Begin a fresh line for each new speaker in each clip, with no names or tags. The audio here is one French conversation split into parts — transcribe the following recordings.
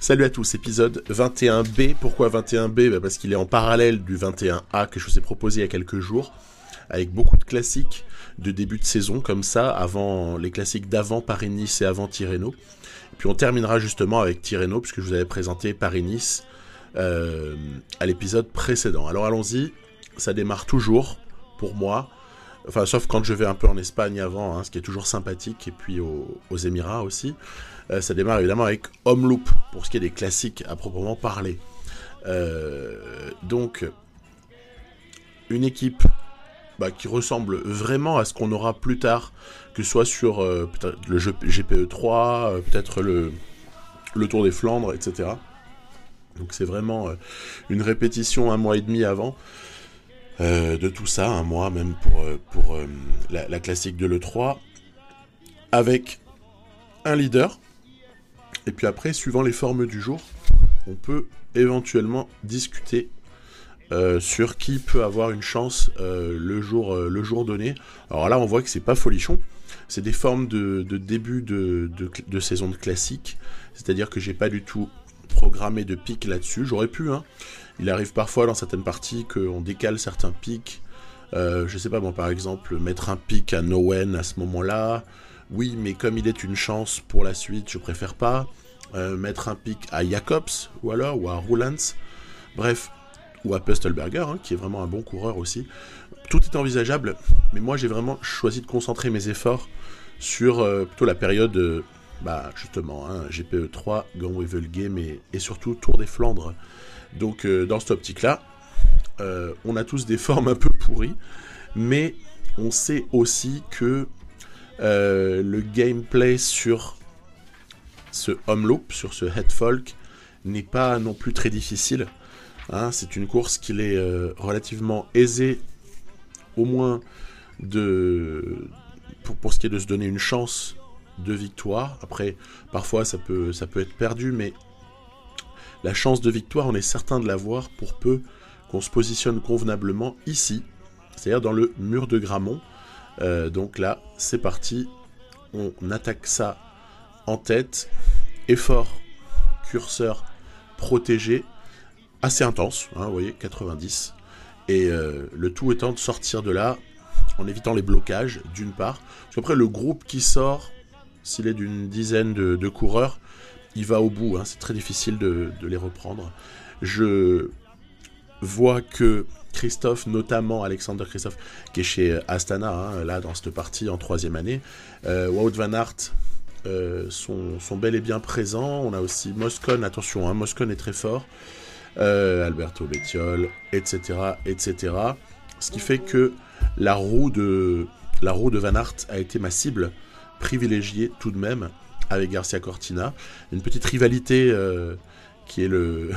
Salut à tous, épisode 21B. Pourquoi 21B ? Parce qu'il est en parallèle du 21A que je vous ai proposé il y a quelques jours, avec beaucoup de classiques de début de saison comme ça, avant les classiques d'avant Paris-Nice et avant Tirreno. Et puis on terminera justement avec Tirreno, puisque je vous avais présenté Paris-Nice à l'épisode précédent. Alors allons-y, ça démarre toujours pour moi, enfin sauf quand je vais un peu en Espagne avant, ce qui est toujours sympathique, et puis aux Émirats aussi. Ça démarre évidemment avec Omloop, pour ce qui est des classiques à proprement parler. Donc, une équipe qui ressemble vraiment à ce qu'on aura plus tard, que ce soit sur peut-être le jeu GPE3, peut-être le Tour des Flandres, etc. Donc c'est vraiment une répétition un mois et demi avant de tout ça, un mois même pour la classique de l'E3, avec un leader. Et puis après, suivant les formes du jour, on peut éventuellement discuter sur qui peut avoir une chance le jour donné. Alors là, on voit que c'est pas folichon. C'est des formes de début de saison de classique. C'est-à-dire que j'ai pas du tout programmé de pic là-dessus. J'aurais pu, Il arrive parfois dans certaines parties qu'on décale certains pics. Je sais pas, par exemple, mettre un pic à Nowen à ce moment-là. Oui, mais comme il est une chance pour la suite, je préfère pas. Mettre un pic à Jacobs, ou à Roulands. Bref, ou à Pöstelberger, qui est vraiment un bon coureur aussi. Tout est envisageable, mais moi j'ai vraiment choisi de concentrer mes efforts sur plutôt la période, justement, GPE3, Gand-Wevelgem et surtout Tour des Flandres. Donc dans cette optique-là, on a tous des formes un peu pourries, mais on sait aussi que le gameplay sur ce Omloop, sur ce Headfolk, n'est pas non plus très difficile. C'est une course qu'il est relativement aisé, au moins pour ce qui est de se donner une chance de victoire. Après, parfois ça peut être perdu, mais la chance de victoire, on est certain de l'avoir pour peu qu'on se positionne convenablement ici, c'est-à-dire dans le mur de Grammont. Donc là, c'est parti, on attaque ça en tête, effort, curseur protégé, assez intense, vous voyez, 90, et le tout étant de sortir de là en évitant les blocages, d'une part, parce qu'après le groupe qui sort, s'il est d'une dizaine de coureurs, il va au bout, c'est très difficile de les reprendre. Je vois que Christophe, notamment Alexander Christophe, qui est chez Astana, là dans cette partie en 3e année, Wout van Aert sont bel et bien présents. On a aussi Moscon, attention, Moscon est très fort, Alberto Bettiol, etc., etc. Ce qui fait que la roue de Van Aert a été ma cible privilégiée tout de même, avec Garcia Cortina. Une petite rivalité qui est un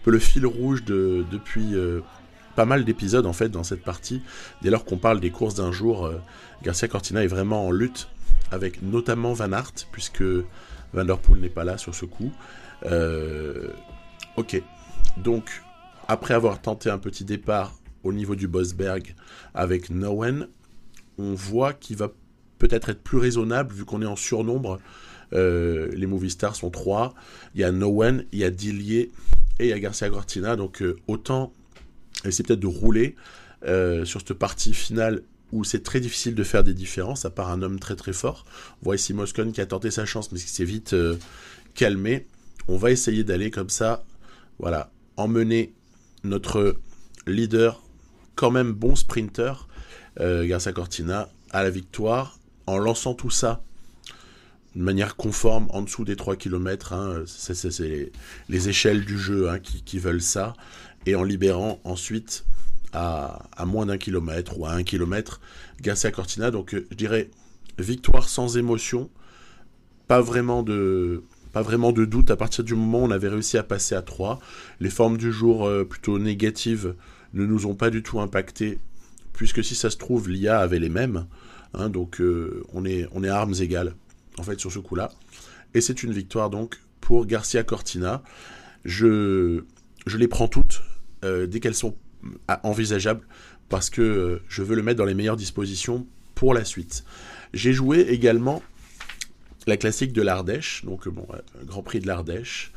peu le fil rouge depuis pas mal d'épisodes en fait dans cette partie. Dès lors qu'on parle des courses d'un jour, Garcia Cortina est vraiment en lutte avec notamment Van Aert, puisque Van der Poel n'est pas là sur ce coup. Ok, donc après avoir tenté un petit départ au niveau du Bosberg avec Nowen, on voit qu'il va peut-être être plus raisonnable vu qu'on est en surnombre. Les Movistar sont 3, il y a Nowen, il y a Dillier et il y a Garcia Cortina, donc autant essayer peut-être de rouler sur cette partie finale où c'est très difficile de faire des différences, à part un homme très très fort. On voit ici Moscon qui a tenté sa chance, mais qui s'est vite calmé. On va essayer d'aller comme ça, voilà, emmener notre leader, quand même bon sprinter, Garcia Cortina, à la victoire, en lançant tout ça de manière conforme en dessous des 3 km. C'est les échelles du jeu qui veulent ça, et en libérant ensuite à moins d'1 kilomètre ou à 1 kilomètre Garcia Cortina. Donc je dirais victoire sans émotion, pas vraiment de doute à partir du moment où on avait réussi à passer à 3. Les formes du jour plutôt négatives ne nous ont pas du tout impacté, puisque si ça se trouve l'IA avait les mêmes, donc on est à armes égales en fait sur ce coup-là, et c'est une victoire donc pour Garcia Cortina. Je les prends toutes dès qu'elles sont envisageables, parce que je veux le mettre dans les meilleures dispositions pour la suite. J'ai joué également la classique de l'Ardèche, donc Grand Prix de l'Ardèche,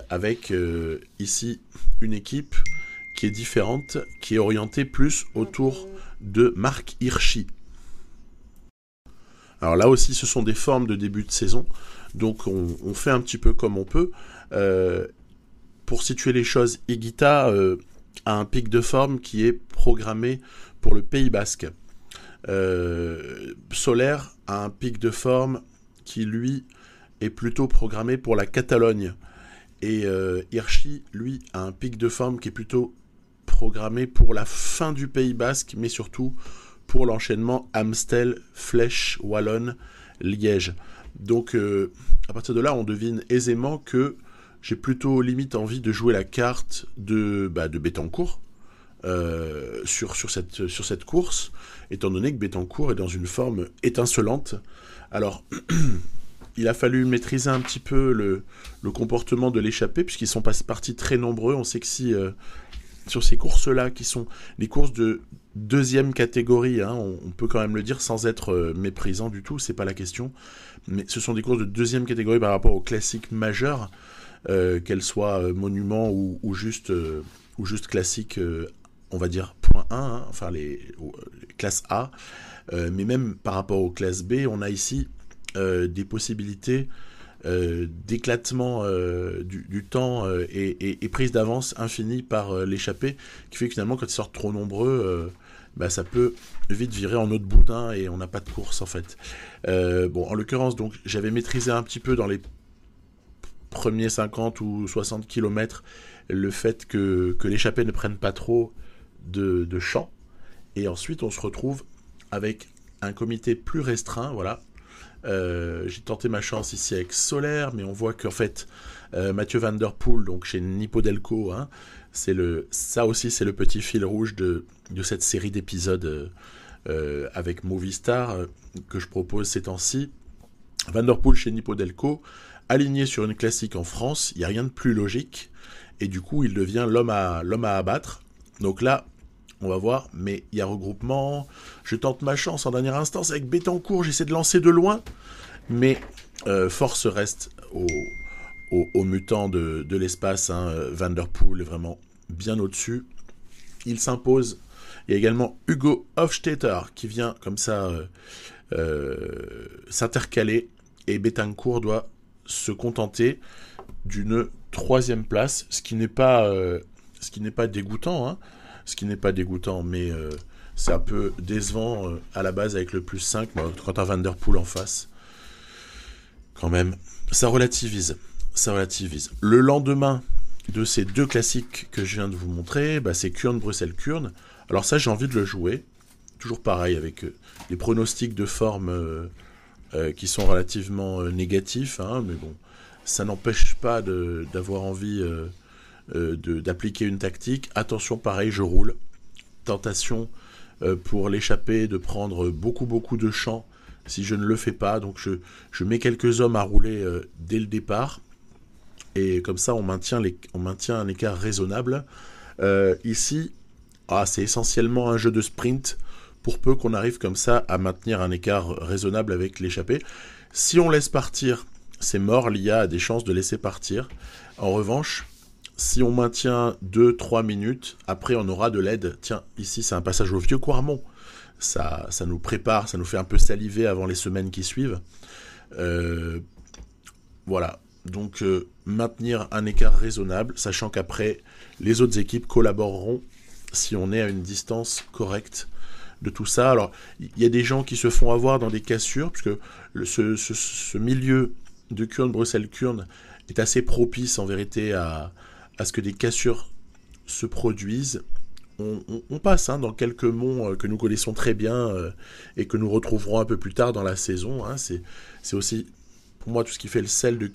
avec ici une équipe qui est différente, qui est orientée plus autour de Marc Hirschi. Alors là aussi, ce sont des formes de début de saison, donc on fait un petit peu comme on peut. Pour situer les choses, Higuita a un pic de forme qui est programmé pour le Pays Basque. Soler a un pic de forme qui, lui, est plutôt programmé pour la Catalogne. Et Hirschi, lui, a un pic de forme qui est plutôt programmé pour la fin du Pays Basque, mais surtout pour l'enchaînement Amstel, Flèche, Wallonne, Liège. Donc, à partir de là, on devine aisément que j'ai plutôt limite envie de jouer la carte de Bettencourt sur cette course, étant donné que Bettencourt est dans une forme étincelante. Alors, il a fallu maîtriser un petit peu le comportement de l'échappée, puisqu'ils sont partis très nombreux. On sait que si sur ces courses-là, qui sont les courses de deuxième catégorie, hein, on peut quand même le dire sans être méprisant du tout, c'est pas la question, mais ce sont des courses de deuxième catégorie par rapport aux classiques majeurs, qu'elles soient monument ou juste classiques, on va dire point 1, hein, enfin les classes A, mais même par rapport aux classes B, on a ici des possibilités d'éclatement du temps et prise d'avance infinie par l'échappée, qui fait que finalement quand ils sortent trop nombreux, ça peut vite virer en eau de boudin et on n'a pas de course en fait. En l'occurrence, donc j'avais maîtrisé un petit peu dans les premiers 50 ou 60 km le fait que l'échappée ne prenne pas trop de champ, et ensuite on se retrouve avec un comité plus restreint, voilà. J'ai tenté ma chance ici avec Soler, mais on voit qu'en fait Mathieu Van Der Poel, donc chez Nippodelco, hein, ça aussi c'est le petit fil rouge de cette série d'épisodes avec Movistar que je propose ces temps-ci. Van Der Poel chez Nippodelco, aligné sur une classique en France, il n'y a rien de plus logique, et du coup il devient l'homme à abattre. Donc là, on va voir, mais il y a regroupement. Je tente ma chance en dernière instance avec Bettencourt, j'essaie de lancer de loin, mais force reste au mutant de l'espace, hein. Van Der Poel est vraiment bien au-dessus. Il s'impose. Il y a également Hugo Hofstetter qui vient comme ça s'intercaler, et Bettencourt doit se contenter d'une 3e place, ce qui n'est pas dégoûtant, hein. Ce qui n'est pas dégoûtant, mais c'est un peu décevant à la base avec le plus 5, quand t'as Van Der Poel en face. Quand même, ça relativise. Le lendemain de ces deux classiques que je viens de vous montrer, c'est Kuurne-Bruxelles-Kuurne. Alors ça, j'ai envie de le jouer. Toujours pareil, avec les pronostics de forme qui sont relativement négatifs, hein, mais bon, ça n'empêche pas d'avoir envie d'appliquer une tactique. Attention, pareil, je roule. Tentation pour l'échapper de prendre beaucoup de champs si je ne le fais pas. Donc je mets quelques hommes à rouler dès le départ. Et comme ça, on maintient un écart raisonnable. Ici, c'est essentiellement un jeu de sprint, pour peu qu'on arrive comme ça à maintenir un écart raisonnable avec l'échappée. Si on laisse partir, c'est mort. L'IA a des chances de laisser partir. En revanche, si on maintient 2-3 minutes, après on aura de l'aide. Tiens, ici c'est un passage au vieux Quarmont. Ça nous prépare, ça nous fait un peu saliver avant les semaines qui suivent. Voilà. Donc maintenir un écart raisonnable, sachant qu'après les autres équipes collaboreront si on est à une distance correcte de tout ça. Alors il y a des gens qui se font avoir dans des cassures, puisque ce milieu de Kuurne-Bruxelles-Kuurne est assez propice en vérité à ce que des cassures se produisent. On passe dans quelques monts que nous connaissons très bien et que nous retrouverons un peu plus tard dans la saison. Hein. C'est aussi, pour moi, tout ce qui fait le sel de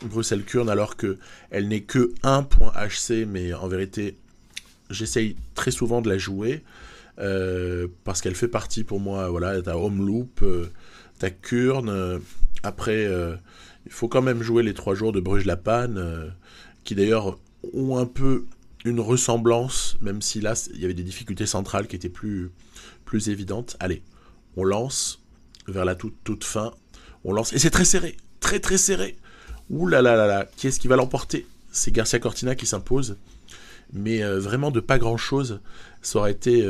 Bruxelles-Kuurne, alors qu'elle n'est que 1.HC, mais en vérité, j'essaye très souvent de la jouer parce qu'elle fait partie pour moi. Voilà, t'as Omloop, t'as Kuurne. Après, il faut quand même jouer les 3 jours de Bruges-la-Panne, qui d'ailleurs ont un peu une ressemblance, même si là, il y avait des difficultés centrales qui étaient plus évidentes. Allez, on lance vers la toute fin. On lance et c'est très serré, très très serré. Ouh là là là là, qui est-ce qui va l'emporter? C'est Garcia Cortina qui s'impose, mais vraiment de pas grand chose. Ça aurait été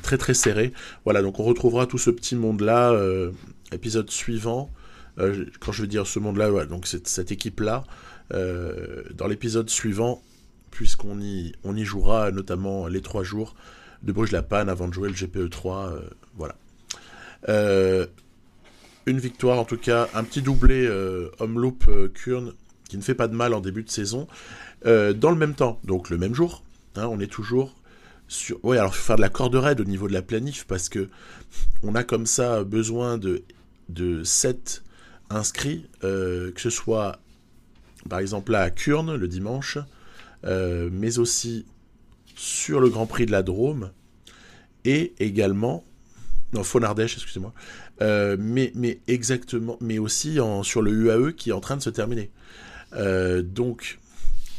très très serré. Voilà, donc on retrouvera tout ce petit monde-là, épisode suivant. Quand je veux dire ce monde-là, ouais, donc cette équipe-là, dans l'épisode suivant, puisqu'on y jouera notamment les 3 jours de Bruges-la-Panne avant de jouer le GPE 3. Voilà. Une victoire en tout cas, un petit doublé Omloop Kurn qui ne fait pas de mal en début de saison. Dans le même temps, donc le même jour, hein, on est toujours sur... Oui, alors il faut faire de la corde raide au niveau de la planif parce que on a comme ça besoin de 7 inscrits, que ce soit par exemple là à Kurn le dimanche, mais aussi sur le Grand Prix de la Drôme et également non Faune-Ardèche, excusez-moi, mais exactement, mais aussi sur le UAE qui est en train de se terminer. Donc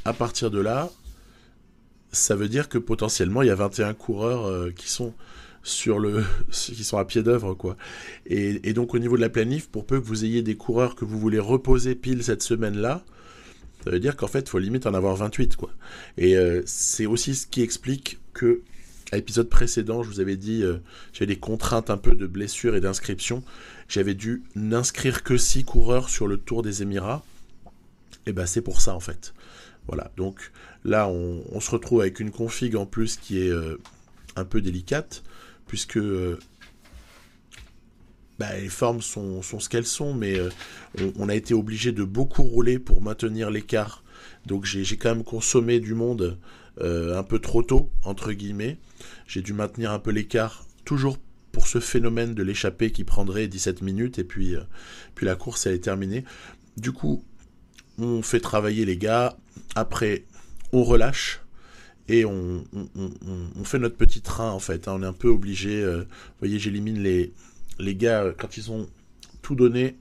à partir de là, ça veut dire que potentiellement il y a 21 coureurs qui sont qui sont à pied d'œuvre, quoi. Et donc au niveau de la planif, pour peu que vous ayez des coureurs que vous voulez reposer pile cette semaine-là, ça veut dire qu'en fait, il faut limite en avoir 28, quoi. Et c'est aussi ce qui explique que, à l'épisode précédent, je vous avais dit, j'avais des contraintes un peu de blessures et d'inscription. J'avais dû n'inscrire que 6 coureurs sur le Tour des Émirats. Et ben c'est pour ça, en fait. Voilà, donc là, on se retrouve avec une config en plus qui est un peu délicate, puisque les formes sont ce qu'elles sont, mais on a été obligé de beaucoup rouler pour maintenir l'écart. Donc j'ai quand même consommé du monde un peu trop tôt, entre guillemets. J'ai dû maintenir un peu l'écart, toujours pour ce phénomène de l'échappée qui prendrait 17 minutes, et puis la course elle est terminée. Du coup, on fait travailler les gars, après on relâche, et on fait notre petit train, en fait. On est un peu obligé, vous voyez, j'élimine les gars quand ils ont tout donné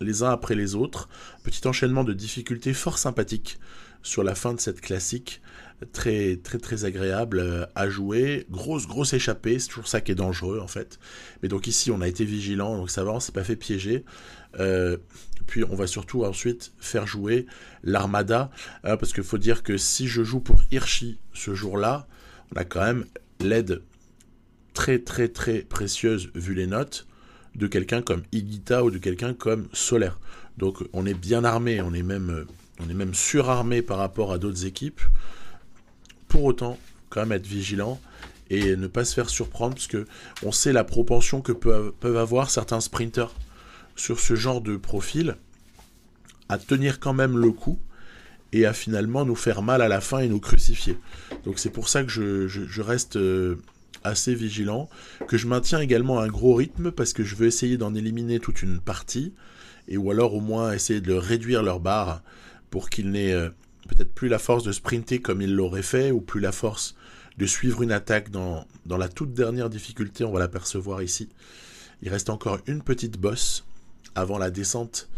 les uns après les autres. Petit enchaînement de difficultés fort sympathique sur la fin de cette classique, très très très agréable à jouer. Grosse échappée, c'est toujours ça qui est dangereux en fait. Mais donc ici on a été vigilant, donc ça va, on s'est pas fait piéger. Puis on va surtout ensuite faire jouer l'Armada, parce qu'il faut dire que si je joue pour Hirschi ce jour-là, on a quand même l'aide très très très précieuse vu les notes de quelqu'un comme Higuita ou de quelqu'un comme Solaire. Donc on est bien armé, on est même surarmé par rapport à d'autres équipes. Pour autant, quand même être vigilant et ne pas se faire surprendre, parce que on sait la propension que peuvent avoir certains sprinters sur ce genre de profil à tenir quand même le coup et à finalement nous faire mal à la fin et nous crucifier. Donc c'est pour ça que je reste assez vigilant, que je maintiens également un gros rythme, parce que je veux essayer d'en éliminer toute une partie, et ou alors au moins essayer de réduire leur barre pour qu'ils n'aient peut-être plus la force de sprinter comme ils l'auraient fait, ou plus la force de suivre une attaque dans la toute dernière difficulté. On va l'apercevoir ici. Il reste encore une petite bosse avant la descente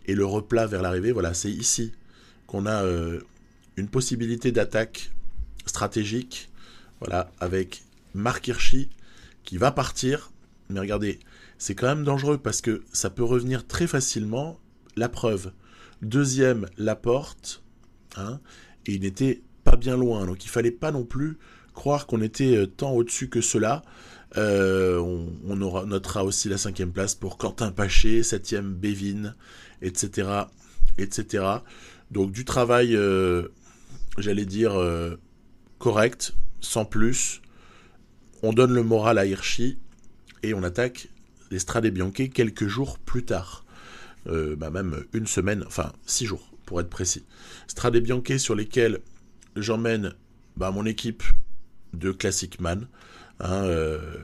et le replat vers l'arrivée. Voilà, c'est ici qu'on a une possibilité d'attaque stratégique, voilà, avec Marc Hirschi qui va partir, mais regardez, c'est quand même dangereux parce que ça peut revenir très facilement. La preuve, deuxième Laporte, hein, et il n'était pas bien loin, donc il fallait pas non plus croire qu'on était tant au-dessus que cela. On notera aussi la 5e place pour Quentin Paché, 7e Bévin, etc., etc. Donc du travail, j'allais dire, correct, sans plus. On donne le moral à Hirschi et on attaque les Strade Bianche quelques jours plus tard. Même une semaine, enfin 6 jours pour être précis. Strade Bianche sur lesquels j'emmène mon équipe de Classic Man.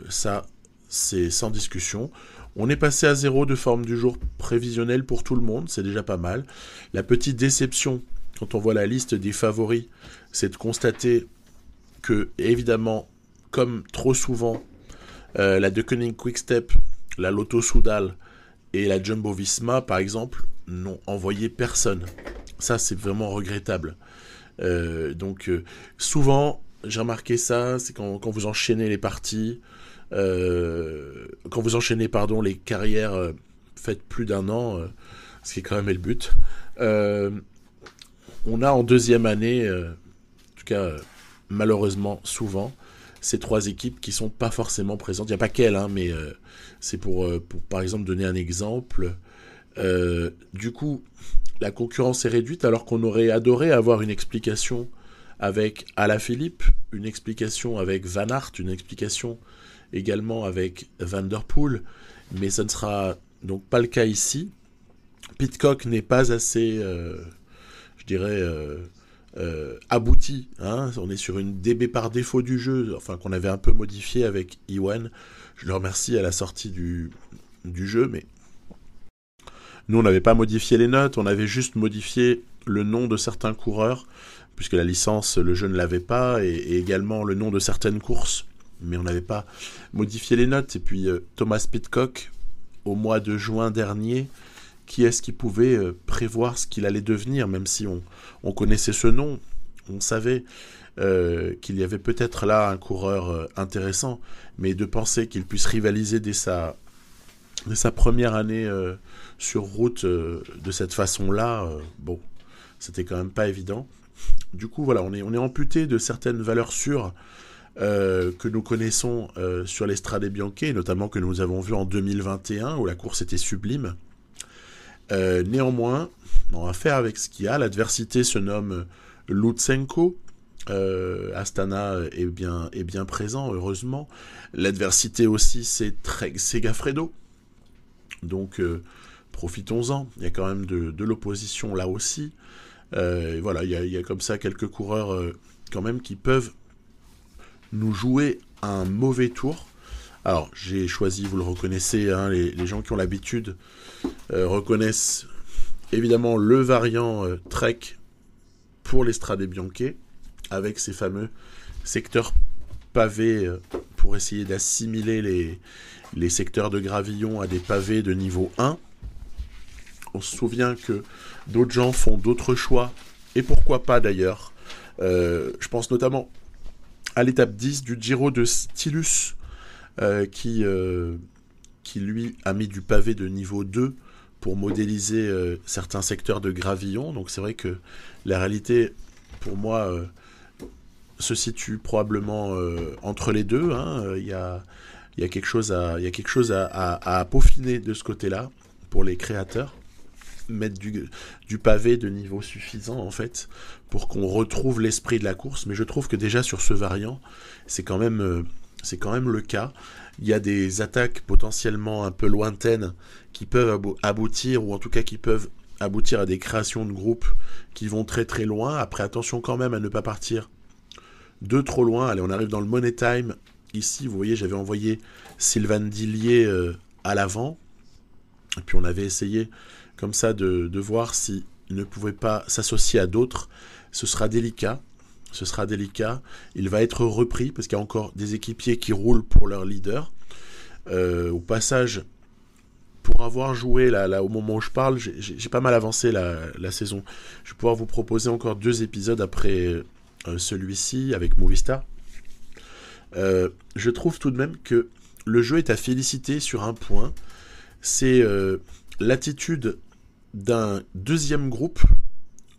Ça, c'est sans discussion. On est passé à 0 de forme du jour prévisionnelle pour tout le monde, c'est déjà pas mal. La petite déception, quand on voit la liste des favoris, c'est de constater que, évidemment, comme trop souvent, la De Koning Quick-Step, la Lotto Soudal et la Jumbo Visma, par exemple, n'ont envoyé personne. Ça, c'est vraiment regrettable. Souvent, j'ai remarqué ça, c'est quand vous enchaînez les parties, quand vous enchaînez les carrières faites plus d'1 an, ce qui est quand même le but. On a en deuxième année, en tout cas malheureusement souvent, ces 3 équipes qui sont pas forcément présentes. Il n'y a pas qu'elles, hein, mais c'est pour par exemple donner un exemple. Du coup, la concurrence est réduite alors qu'on aurait adoré avoir une explication avec Alaphilippe, une explication avec Van Aert, une explication également avec Van der Poel, mais ça ne sera donc pas le cas ici. Pidcock n'est pas assez, je dirais, abouti. Hein. On est sur une DB par défaut du jeu, enfin qu'on avait un peu modifié avec Iwan. Je le remercie à la sortie du jeu, mais nous on n'avait pas modifié les notes, on avait juste modifié le nom de certains coureurs, puisque la licence, le jeu ne l'avait pas, et également le nom de certaines courses, mais on n'avait pas modifié les notes. Et puis Thomas Pidcock, au mois de juin dernier, qui est-ce qui pouvait prévoir ce qu'il allait devenir, même si on connaissait ce nom, on savait qu'il y avait peut-être là un coureur intéressant, mais de penser qu'il puisse rivaliser dès sa première année sur route de cette façon-là, bon, c'était quand même pas évident. Du coup, voilà, on est amputé de certaines valeurs sûres que nous connaissons sur les Strade Bianche, notamment que nous avons vu en 2021, où la course était sublime. Néanmoins, on va faire avec ce qu'il y a. L'adversité se nomme Lutsenko. Astana est bien présent, heureusement. L'adversité aussi, c'est Segafredo. Donc, profitons-en. Il y a quand même de l'opposition là aussi. Voilà, il y a comme ça quelques coureurs quand même qui peuvent nous jouer un mauvais tour. Alors, j'ai choisi, vous le reconnaissez, hein, les gens qui ont l'habitude reconnaissent évidemment le variant Trek pour les Strade Bianche, avec ces fameux secteurs pavés pour essayer d'assimiler les secteurs de gravillon à des pavés de niveau 1. On se souvient que d'autres gens font d'autres choix, et pourquoi pas d'ailleurs. Je pense notamment à l'étape 10 du Giro de Stylus, qui lui a mis du pavé de niveau 2 pour modéliser certains secteurs de gravillon. Donc c'est vrai que la réalité, pour moi, se situe probablement entre les deux. Hein. Il y a quelque chose à peaufiner de ce côté-là pour les créateurs. Mettre du pavé de niveau suffisant en fait pour qu'on retrouve l'esprit de la course, mais je trouve que déjà sur ce variant c'est quand même le cas. Il y a des attaques potentiellement un peu lointaines qui peuvent aboutir, ou en tout cas qui peuvent aboutir à des créations de groupes qui vont très très loin. Après, attention quand même à ne pas partir de trop loin. Allez, on arrive dans le Money Time. Ici, vous voyez, j'avais envoyé Sylvain Dillier à l'avant, et puis on avait essayé comme ça de voir s'il ne pouvait pas s'associer à d'autres. Ce sera délicat. Il va être repris parce qu'il y a encore des équipiers qui roulent pour leur leader. Au passage, pour avoir joué là au moment où je parle, j'ai pas mal avancé la saison. Je vais pouvoir vous proposer encore 2 épisodes après celui-ci avec Movistar. Je trouve tout de même que le jeu est à féliciter sur un point. C'est l'attitude d'un deuxième groupe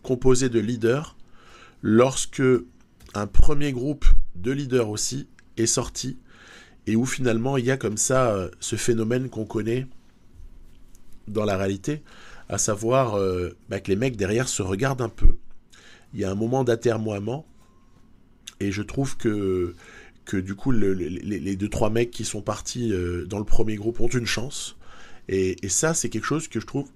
composé de leaders lorsque un premier groupe de leaders aussi est sorti, et où finalement il y a comme ça ce phénomène qu'on connaît dans la réalité, à savoir que les mecs derrière se regardent un peu. Il y a un moment d'atermoiement, et je trouve que du coup les 2-3 mecs qui sont partis dans le premier groupe ont une chance, et ça c'est quelque chose que je trouve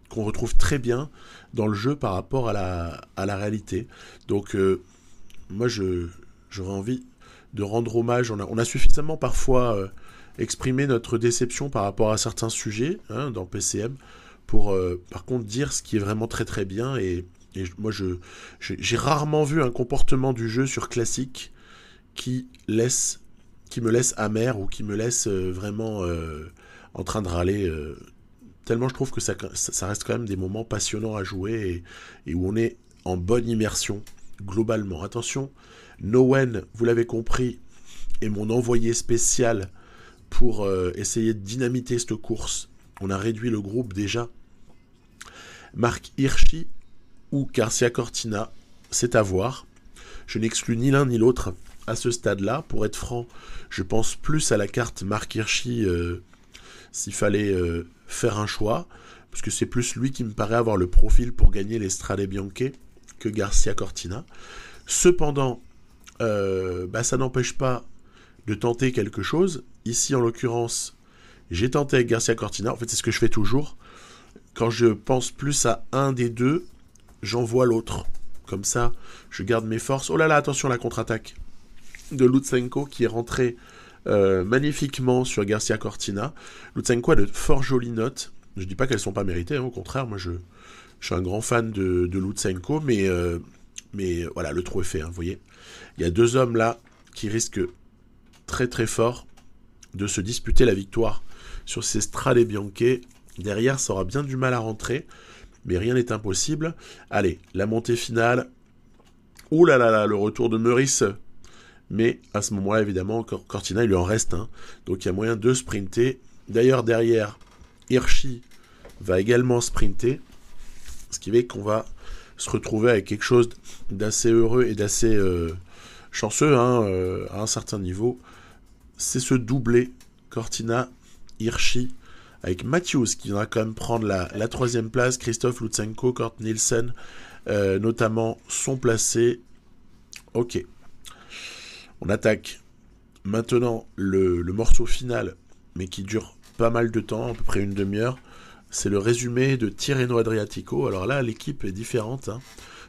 qu'on retrouve très bien dans le jeu par rapport à la réalité. Donc moi j'aurais envie de rendre hommage. On a suffisamment parfois exprimé notre déception par rapport à certains sujets dans PCM pour par contre dire ce qui est vraiment très très bien, et moi j'ai rarement vu un comportement du jeu sur classique qui me laisse amer, ou qui me laisse vraiment en train de râler, tellement je trouve que ça reste quand même des moments passionnants à jouer, et où on est en bonne immersion globalement. Attention, Nowen, vous l'avez compris, est mon envoyé spécial pour essayer de dynamiter cette course on a réduit le groupe déjà. Marc Hirschi ou Garcia Cortina, c'est à voir. Je n'exclus ni l'un ni l'autre à ce stade-là. Pour être franc, je pense plus à la carte Marc Hirschi s'il fallait faire un choix, parce que c'est plus lui qui me paraît avoir le profil pour gagner les Strade Bianche que Garcia Cortina. Cependant, ça n'empêche pas de tenter quelque chose. Ici, en l'occurrence, j'ai tenté avec Garcia Cortina. En fait, c'est ce que je fais toujours. Quand je pense plus à un des deux, j'envoie l'autre. Comme ça, je garde mes forces. Oh là là, attention à la contre-attaque de Lutsenko qui est rentré magnifiquement sur Garcia Cortina. Lutsenko a de fort jolies notes. Je dis pas qu'elles sont pas méritées, hein, au contraire, moi je suis un grand fan de Lutsenko, mais voilà, le trou est fait, hein, vous voyez. Il y a deux hommes là qui risquent très très fort de se disputer la victoire sur ces Strade Bianche. Derrière, ça aura bien du mal à rentrer, mais rien n'est impossible. Allez, la montée finale. Ouh là là là, le retour de Meurice. Mais à ce moment-là, évidemment, Cortina, il lui en reste un. Donc il y a moyen de sprinter. D'ailleurs, derrière, Hirschi va également sprinter. Ce qui fait qu'on va se retrouver avec quelque chose d'assez heureux et d'assez chanceux à un certain niveau. C'est ce doublé Cortina, Hirschi, avec Matthews qui va quand même prendre la troisième place. Christophe Lutsenko, Kurt Nielsen, notamment, sont placés. Ok. On attaque maintenant le morceau final, mais qui dure pas mal de temps, à peu près une demi-heure. C'est le résumé de Tirreno Adriatico. Alors là, l'équipe est différente.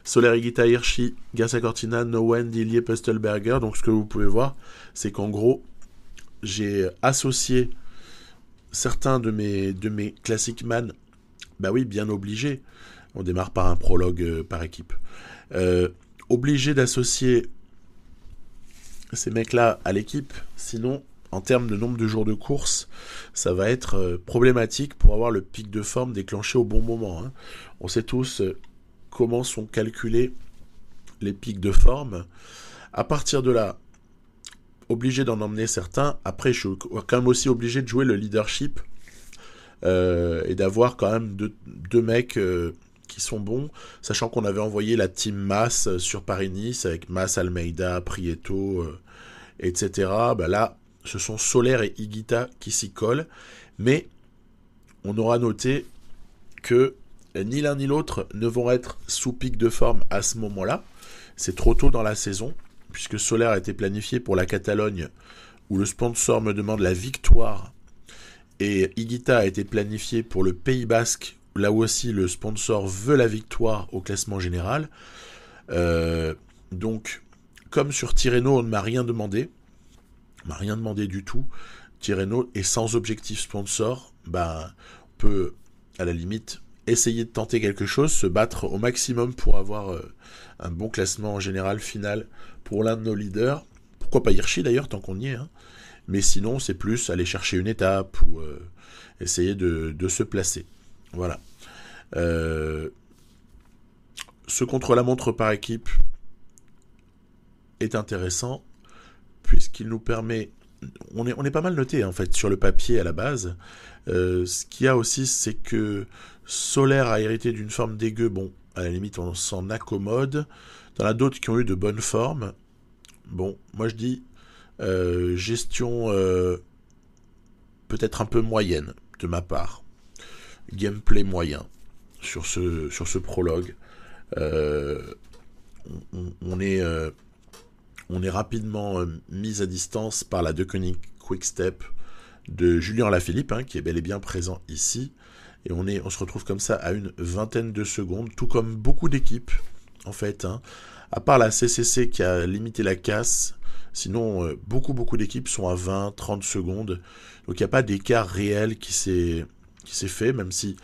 Soler, Higuita, Hirschi, Garcia Cortina, Nowen, Dillier, Pöstelberger. Donc ce que vous pouvez voir, c'est qu'en gros, j'ai associé certains de mes classic man. Bah oui, bien obligé. On démarre par un prologue par équipe. Obligé d'associer ces mecs-là à l'équipe, sinon, en termes de nombre de jours de course, ça va être problématique pour avoir le pic de forme déclenché au bon moment. On sait tous comment sont calculés les pics de forme. À partir de là, obligé d'en emmener certains. Après, je suis quand même aussi obligé de jouer le leadership et d'avoir quand même deux mecs qui sont bons, sachant qu'on avait envoyé la team Mas sur Paris-Nice avec Mas, Almeida, Prieto, etc. Là, ce sont Soler et Higuita qui s'y collent, mais on aura noté que ni l'un ni l'autre ne vont être sous pic de forme à ce moment-là. C'est trop tôt dans la saison, puisque Soler a été planifié pour la Catalogne, où le sponsor me demande la victoire, et Higuita a été planifié pour le Pays Basque, là où aussi le sponsor veut la victoire au classement général. Donc, comme sur Tirreno, on ne m'a rien demandé. On m'a rien demandé du tout. Tirreno est sans objectif sponsor. On peut, à la limite, essayer de tenter quelque chose, se battre au maximum pour avoir un bon classement en général final pour l'un de nos leaders. Pourquoi pas Hirschi d'ailleurs, tant qu'on y est. Mais sinon, c'est plus aller chercher une étape ou essayer de se placer. Voilà. Ce contre-la-montre par équipe est intéressant puisqu'il nous permet... On est pas mal noté en fait sur le papier à la base. Ce qu'il y a aussi, c'est que Soler a hérité d'une forme dégueu. Bon, à la limite, on s'en accommode. Il y en a d'autres qui ont eu de bonnes formes. Bon, moi je dis gestion peut-être un peu moyenne de ma part. Gameplay moyen sur ce prologue. On est rapidement mis à distance par la Deceuninck Quick-Step de Julien Alaphilippe, qui est bel et bien présent ici. Et on se retrouve comme ça à une vingtaine de secondes, tout comme beaucoup d'équipes, en fait. À part la CCC qui a limité la casse, sinon beaucoup d'équipes sont à 20-30 secondes. Donc il n'y a pas d'écart réel qui s'est fait, même si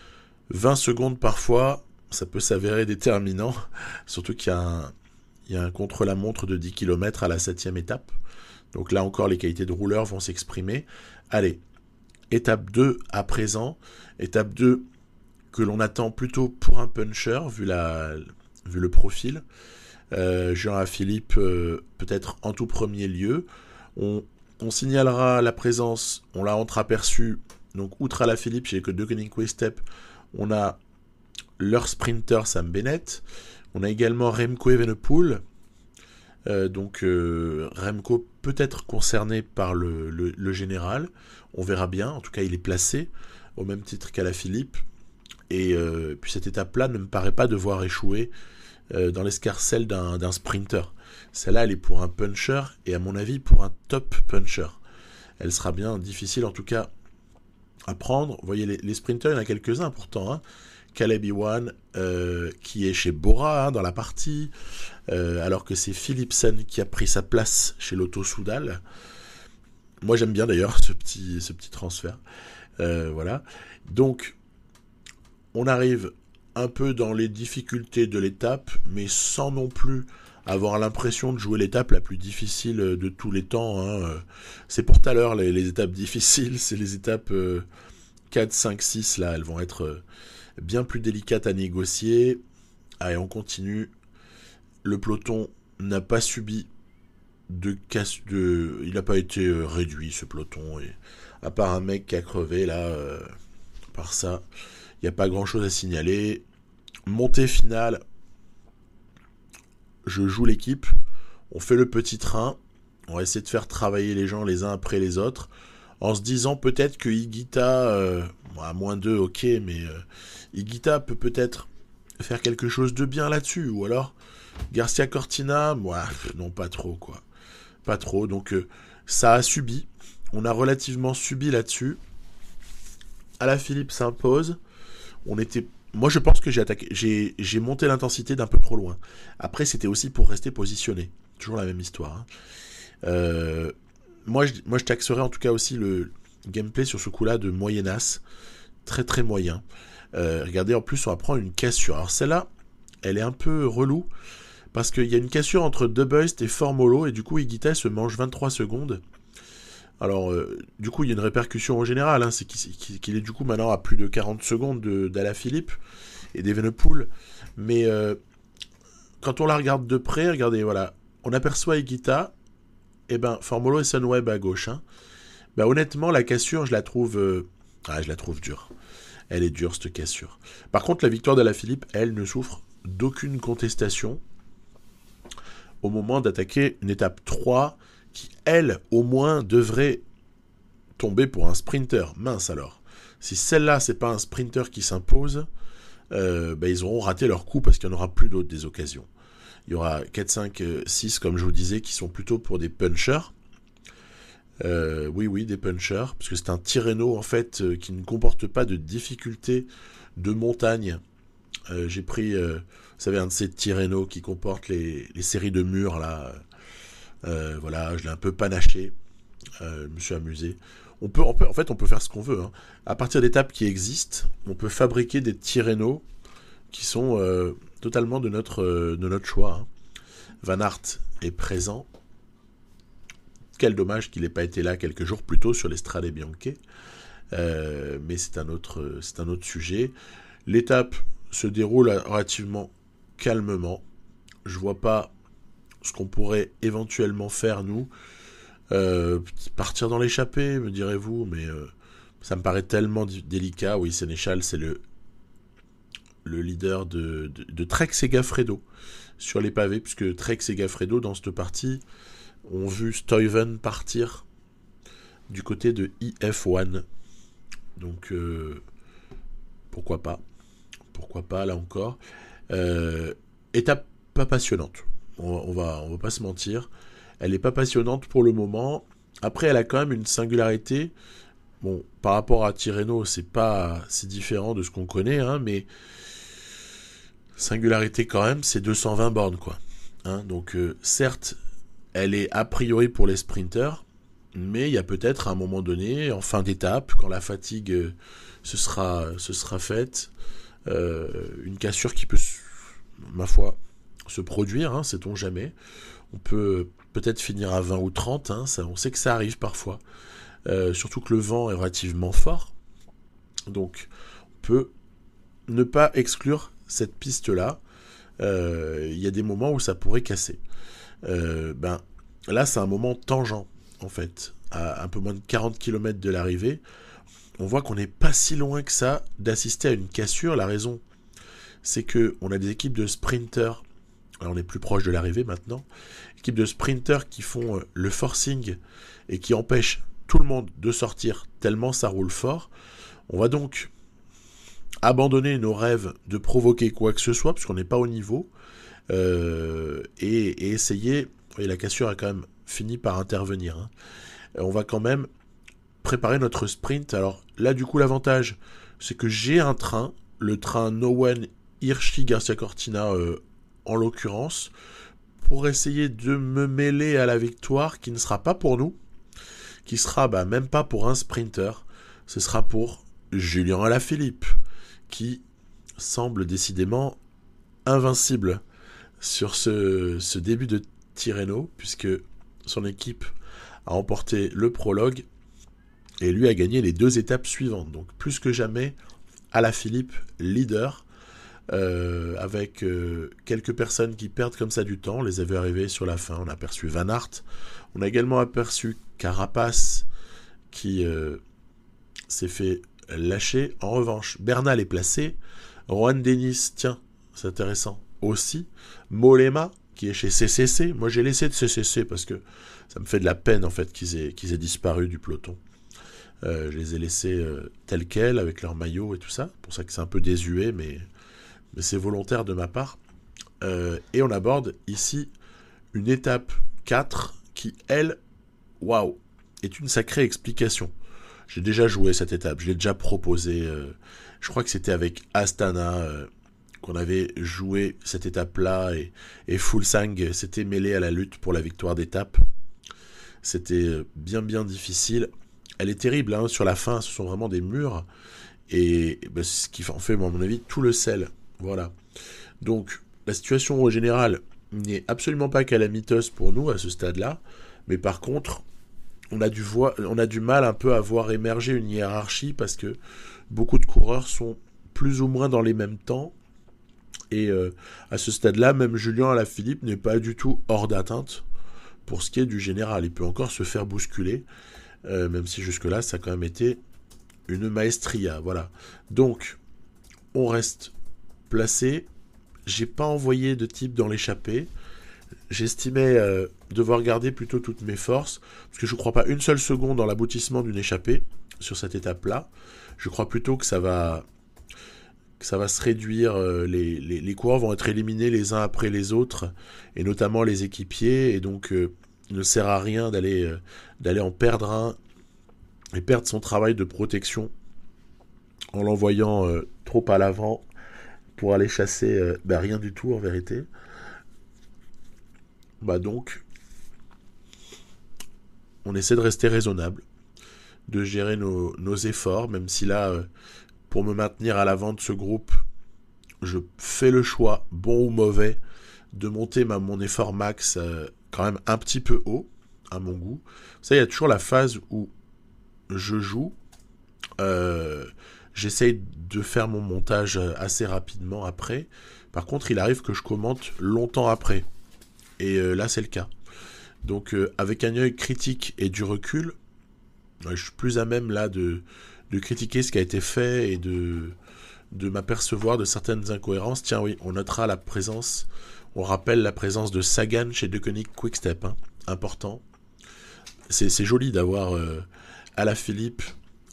20 secondes parfois, ça peut s'avérer déterminant, surtout qu'il y a un contre-la-montre de 10 km à la 7e étape. Donc là encore, les qualités de rouleur vont s'exprimer. Allez, étape 2 à présent. Étape 2 que l'on attend plutôt pour un puncher, vu le profil. Jean Alaphilippe, peut-être en tout premier lieu. On signalera la présence, on l'a entreaperçu Donc, outre Alaphilippe, chez les deux Koenig Quick-Step, on a leur sprinter Sam Bennett. On a également Remco Evenepoel. Remco peut être concerné par le général. On verra bien. En tout cas, il est placé au même titre qu'Alaphilippe. Et puis cette étape-là ne me paraît pas devoir échouer dans l'escarcelle d'un sprinter. Celle-là, elle est pour un puncher et à mon avis pour un top puncher. Elle sera bien difficile en tout cas à prendre. Vous voyez, les sprinters, il y en a quelques-uns pourtant. Hein. Caleb Ewan, qui est chez Bora dans la partie, alors que c'est Philipsen qui a pris sa place chez Lotto Soudal. Moi j'aime bien d'ailleurs ce petit transfert. Voilà. Donc, on arrive un peu dans les difficultés de l'étape, mais sans non plus avoir l'impression de jouer l'étape la plus difficile de tous les temps. Hein. C'est pour tout à l'heure les étapes difficiles, c'est les étapes 4, 5, 6, là, elles vont être bien plus délicates à négocier. Allez, on continue. Le peloton n'a pas subi il n'a pas été réduit, ce peloton. Et, à part un mec qui a crevé, là, par ça, il n'y a pas grand-chose à signaler. Montée finale, je joue l'équipe. On fait le petit train. On va essayer de faire travailler les gens les uns après les autres. En se disant peut-être que Higuita, à -2, ok, mais Higuita peut peut-être faire quelque chose de bien là-dessus. Ou alors, Garcia Cortina, non, pas trop, quoi. Pas trop. Donc, ça a subi. On a relativement subi là-dessus. Alaphilippe s'impose. Moi, je pense que j'ai monté l'intensité d'un peu trop loin. Après, c'était aussi pour rester positionné. Toujours la même histoire. Hein. Moi, je taxerais en tout cas aussi le gameplay sur ce coup-là de moyennasse. Très, très moyen. Regardez, en plus, on va prendre une cassure. Alors, celle-là, elle est un peu relou. Parce qu'il y a une cassure entre Debeust et Formolo. Et du coup, Higuita se mange 23 secondes. Alors, du coup, il y a une répercussion en général, hein, c'est qu'il est du coup maintenant à plus de 40 secondes d'Alaphilippe et d'Evenepoel. Mais quand on la regarde de près, regardez, voilà, on aperçoit Higuita, et Formolo et Sunweb à gauche. Hein. Honnêtement, la cassure, je la trouve dure. Elle est dure, cette cassure. Par contre, la victoire d'Alaphilippe, elle ne souffre d'aucune contestation au moment d'attaquer une étape 3 qui, elle, au moins, devrait tomber pour un sprinter. Mince alors. Si celle-là, c'est pas un sprinter qui s'impose, ils auront raté leur coup parce qu'il n'y en aura plus d'autres des occasions. Il y aura 4, 5, 6, comme je vous disais, qui sont plutôt pour des punchers. Oui, des punchers, parce que c'est un Tirreno, en fait, qui ne comporte pas de difficulté de montagne. J'ai pris, vous savez, un de ces Tirreno qui comporte les séries de murs, là. Voilà, je l'ai un peu panaché. Je me suis amusé. On peut faire ce qu'on veut. Hein. À partir d'étapes qui existent, on peut fabriquer des Tirreno qui sont totalement de notre choix. Hein. Van Aert est présent. Quel dommage qu'il n'ait pas été là quelques jours plus tôt sur l'Estrade Bianche. Mais c'est un autre sujet. L'étape se déroule relativement calmement. Je vois pas ce qu'on pourrait éventuellement faire, nous. Partir dans l'échappée, me direz-vous, mais ça me paraît tellement délicat. Oui, Sénéchal, c'est le leader de Trek Segafredo sur les pavés, puisque Trek Segafredo, dans cette partie, ont vu Stuyven partir du côté de IF1. Donc, pourquoi pas, là encore. Étape pas passionnante. On va pas se mentir. Elle n'est pas passionnante pour le moment. Après, elle a quand même une singularité. Bon, par rapport à Tirreno, c'est différent de ce qu'on connaît, hein, mais singularité quand même, c'est 220 bornes, quoi. Hein, donc, certes, elle est a priori pour les sprinters, mais il y a peut-être à un moment donné, en fin d'étape, quand la fatigue se sera faite, une cassure qui peut, ma foi, se produire, hein, sait-on jamais. On peut peut-être finir à 20 ou 30, hein, on sait que ça arrive parfois. Surtout que le vent est relativement fort. Donc, on peut ne pas exclure cette piste-là. Il y a des moments où ça pourrait casser. Là, c'est un moment tangent, en fait. À un peu moins de 40 km de l'arrivée, on voit qu'on n'est pas si loin que ça d'assister à une cassure. La raison, c'est qu'on a des équipes de sprinters, alors on est plus proche de l'arrivée maintenant, équipes de sprinters qui font le forcing et qui empêchent tout le monde de sortir tellement ça roule fort. On va donc abandonner nos rêves de provoquer quoi que ce soit, puisqu'on n'est pas au niveau, et essayer, et la cassure a quand même fini par intervenir, hein. On va quand même préparer notre sprint. Alors là, du coup, l'avantage, c'est que j'ai un train, le train Nowen Hirschi Garcia Cortina en l'occurrence, pour essayer de me mêler à la victoire, qui ne sera pas pour nous, qui sera même pas pour un sprinter, ce sera pour Julien Alaphilippe, qui semble décidément invincible sur ce début de Tirreno, puisque son équipe a remporté le prologue et lui a gagné les 2 étapes suivantes. Donc plus que jamais, Alaphilippe leader, avec quelques personnes qui perdent comme ça du temps. On les avait arrivés sur la fin. On a aperçu Van Aert. On a également aperçu Carapace qui s'est fait lâcher. En revanche, Bernal est placé. Juan Dennis, tiens, c'est intéressant aussi. Mollema qui est chez CCC. Moi j'ai laissé de CCC parce que ça me fait de la peine en fait qu'ils aient disparu du peloton. Je les ai laissés tels quels avec leur maillot et tout ça. C'est pour ça que c'est un peu désuet, mais c'est volontaire de ma part. Et on aborde ici une étape 4 qui, elle, waouh, est une sacrée explication. J'ai déjà joué cette étape, je l'ai déjà proposé. Je crois que c'était avec Astana qu'on avait joué cette étape-là, et Fuglsang s'était mêlé à la lutte pour la victoire d'étape. C'était bien difficile. Elle est terrible, hein, sur la fin, ce sont vraiment des murs, et c'est ce qui en fait, à mon avis, tout le sel. Voilà. Donc, la situation au général n'est absolument pas calamiteuse pour nous à ce stade-là, mais par contre, on a du mal un peu à voir émerger une hiérarchie, parce que beaucoup de coureurs sont plus ou moins dans les mêmes temps, et à ce stade-là, même Julien Alaphilippe n'est pas du tout hors d'atteinte pour ce qui est du général. Il peut encore se faire bousculer, même si jusque-là, ça a quand même été une maestria. Voilà. Donc, on reste placé. J'ai pas envoyé de type dans l'échappée. J'estimais devoir garder plutôt toutes mes forces, parce que je ne crois pas une seule seconde dans l'aboutissement d'une échappée sur cette étape-là. Je crois plutôt que ça va se réduire, les coureurs vont être éliminés les uns après les autres, et notamment les équipiers, et donc il ne sert à rien d'aller en perdre un, et perdre son travail de protection en l'envoyant trop à l'avant pour aller chasser rien du tout en vérité. Donc, on essaie de rester raisonnable, de gérer nos efforts, même si là, pour me maintenir à l'avant de ce groupe, je fais le choix, bon ou mauvais, de monter mon effort max quand même un petit peu haut, à mon goût. Ça, il y a toujours la phase où je joue, j'essaye de faire mon montage assez rapidement après. Par contre, il arrive que je commente longtemps après. Et là, c'est le cas. Donc, avec un œil critique et du recul, je suis plus à même là de critiquer ce qui a été fait, et de m'apercevoir de certaines incohérences. Tiens, oui, on notera on rappelle la présence de Sagan chez Deceuninck Quick-Step, hein, important. C'est joli d'avoir Alaphilippe,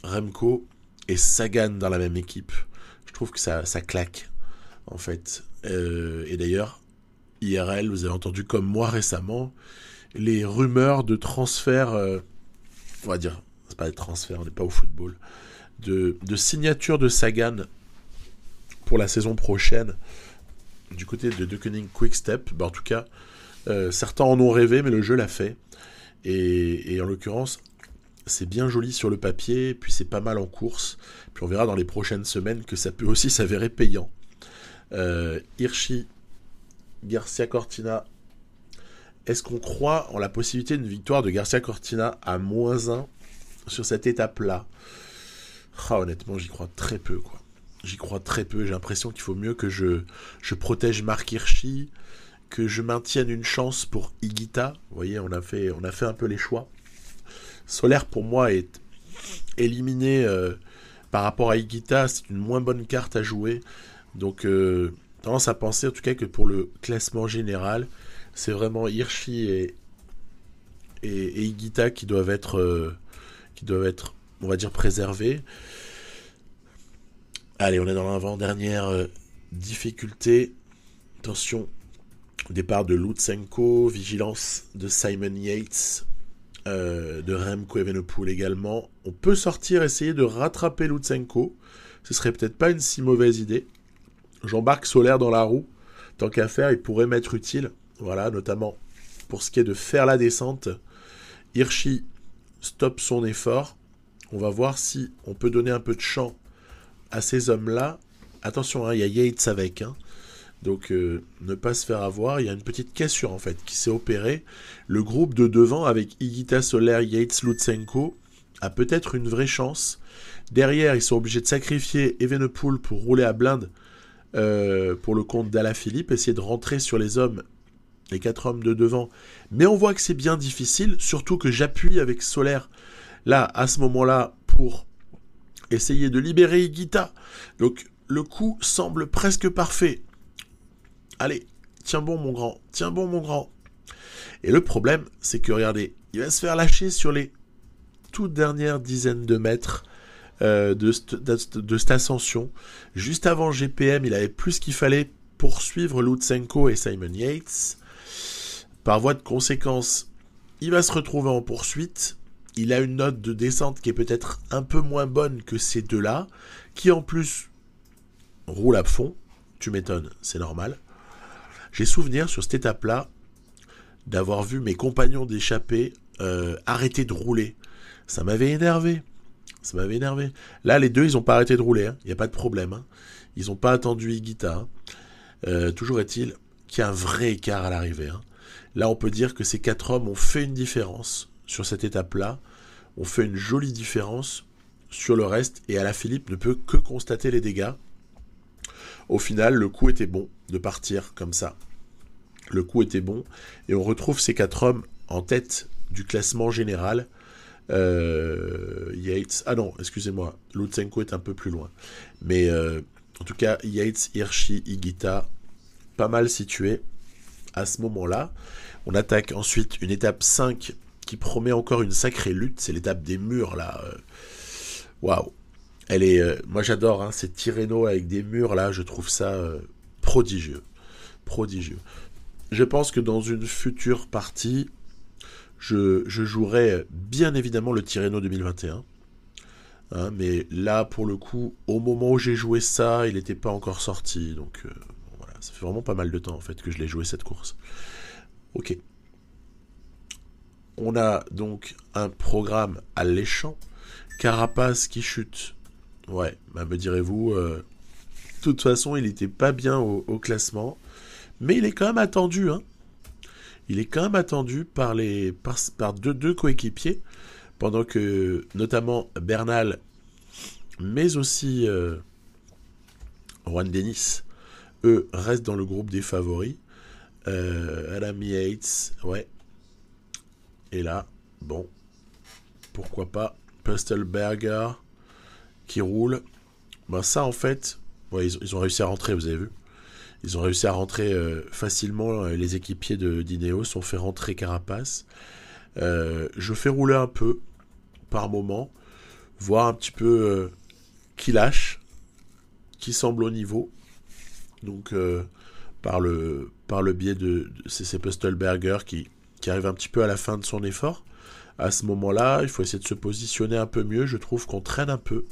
Remco et Sagan dans la même équipe. Je trouve que ça claque, en fait. Et d'ailleurs, IRL, vous avez entendu comme moi récemment les rumeurs de transfert, on va dire, c'est pas des transferts, on n'est pas au football, de signature de Sagan pour la saison prochaine du côté de Deceuninck Quick-Step. En tout cas, certains en ont rêvé, mais le jeu l'a fait, et en l'occurrence, c'est bien joli sur le papier, puis c'est pas mal en course, puis on verra dans les prochaines semaines que ça peut aussi s'avérer payant. Hirschi Garcia Cortina, est-ce qu'on croit en la possibilité d'une victoire de Garcia Cortina à -1 sur cette étape-là? Honnêtement, j'y crois très peu, quoi. J'y crois très peu. J'ai l'impression qu'il faut mieux que je protège Marc Hirschi, que je maintienne une chance pour Higuita. Vous voyez, on a fait un peu les choix. Solaire, pour moi, est éliminé par rapport à Higuita, c'est une moins bonne carte à jouer. Donc, tendance à penser en tout cas que pour le classement général, c'est vraiment Hirschi et Higuita qui doivent être, on va dire, préservés. Allez, on est dans l'avant-dernière difficulté. Attention, départ de Lutsenko, vigilance de Simon Yates, de Remco Evenepoel également. On peut sortir, essayer de rattraper Lutsenko. Ce serait peut-être pas une si mauvaise idée. J'embarque Solaire dans la roue. Tant qu'à faire, il pourrait m'être utile. Voilà, notamment pour ce qui est de faire la descente. Hirschi stoppe son effort. On va voir si on peut donner un peu de champ à ces hommes-là. Attention, hein, il y a Yates avec. Hein. Donc, ne pas se faire avoir. Il y a une petite cassure, en fait, qui s'est opérée. Le groupe de devant, avec Higuita, Soler, Yates, Lutsenko, a peut-être une vraie chance. Derrière, ils sont obligés de sacrifier Evenepoel pour rouler à blinde pour le compte d'Alaphilippe, essayer de rentrer sur les hommes, les 4 hommes de devant. Mais on voit que c'est bien difficile, surtout que j'appuie avec Soler, là, à ce moment-là, pour essayer de libérer Higuita. Donc, le coup semble presque parfait. Allez, tiens bon mon grand, tiens bon mon grand. Et le problème, c'est que regardez, il va se faire lâcher sur les toutes dernières dizaines de mètres de cette ascension. Juste avant GPM, il avait plus qu'il fallait poursuivre Lutsenko et Simon Yates. Par voie de conséquence, il va se retrouver en poursuite. Il a une note de descente qui est peut-être un peu moins bonne que ces deux-là, qui en plus roulent à fond. Tu m'étonnes, c'est normal. J'ai souvenir sur cette étape-là d'avoir vu mes compagnons d'échappée arrêter de rouler. Ça m'avait énervé. Là, les deux, ils n'ont pas arrêté de rouler. Il n'y a pas de problème. Hein. Ils n'ont pas attendu Higuita. Toujours est-il qu'il y a un vrai écart à l'arrivée. Hein. Là, on peut dire que ces 4 hommes ont fait une différence sur cette étape-là. On fait une jolie différence sur le reste. Et Alaphilippe ne peut que constater les dégâts. Au final, le coup était bon de partir comme ça. Le coup était bon. Et on retrouve ces 4 hommes en tête du classement général. Yates... Ah non, excusez-moi. Lutsenko est un peu plus loin. Mais en tout cas, Yates, Hirschi, Higuita, pas mal situés à ce moment-là. On attaque ensuite une étape 5 qui promet encore une sacrée lutte. C'est l'étape des murs, là. Waouh. Elle est... moi, j'adore hein, ces Tirreno avec des murs, là. Je trouve ça prodigieux. Prodigieux. Je pense que dans une future partie... Je jouerai bien évidemment le Tirreno 2021. Hein, mais là, pour le coup, au moment où j'ai joué ça, il n'était pas encore sorti. Donc voilà, ça fait vraiment pas mal de temps en fait que je l'ai joué cette course. Ok. On a donc un programme alléchant. Carapace qui chute. Ouais, bah me direz-vous, de toute façon, il n'était pas bien au classement. Mais il est quand même attendu, hein. Il est quand même attendu par deux coéquipiers, pendant que notamment Bernal, mais aussi Juan Dennis, eux, restent dans le groupe des favoris. Adam Yates, ouais. Et là, bon, pourquoi pas Pöstelberger qui roule. Ben ça, en fait, ouais, ils ont réussi à rentrer, vous avez vu. Ils ont réussi à rentrer facilement. Les équipiers d'Ineos ont fait rentrer Carapace. Je fais rouler un peu par moment, voir un petit peu qui lâche, qui semble au niveau. Donc par le biais de c'est Pöstelberger qui arrive un petit peu à la fin de son effort. À ce moment-là, il faut essayer de se positionner un peu mieux. Je trouve qu'on traîne un peu.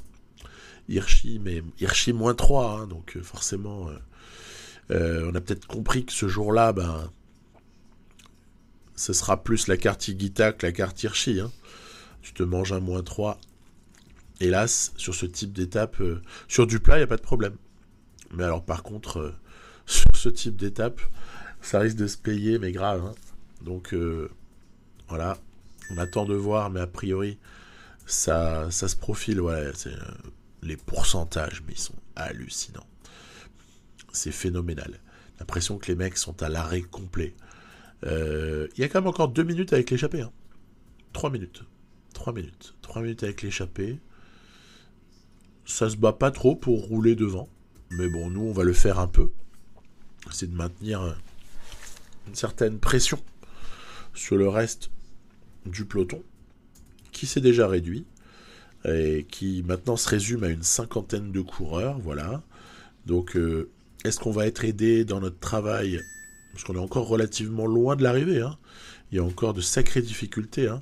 Hirschi, mais Hirschi moins 3, hein, donc forcément... on a peut-être compris que ce jour-là, ben, ce sera plus la carte Higuita que la carte Hirschi. Hein. Tu te manges un moins 3. Hélas, sur ce type d'étape, sur du plat, il n'y a pas de problème. Mais alors, par contre, sur ce type d'étape, ça risque de se payer, mais grave. Hein. Donc, voilà. On attend de voir, mais a priori, ça se profile. Ouais, les pourcentages, mais ils sont hallucinants. C'est phénoménal. L'impression que les mecs sont à l'arrêt complet. Il y a quand même encore 2 minutes avec l'échappée. Hein. 3 minutes. 3 minutes. 3 minutes avec l'échappée. ça se bat pas trop pour rouler devant. Mais bon, nous, on va le faire un peu. C'est de maintenir une certaine pression sur le reste du peloton, qui s'est déjà réduit, et qui maintenant se résume à une cinquantaine de coureurs, voilà. Donc, est-ce qu'on va être aidé dans notre travail? Parce qu'on est encore relativement loin de l'arrivée, hein. Il y a encore de sacrées difficultés, hein.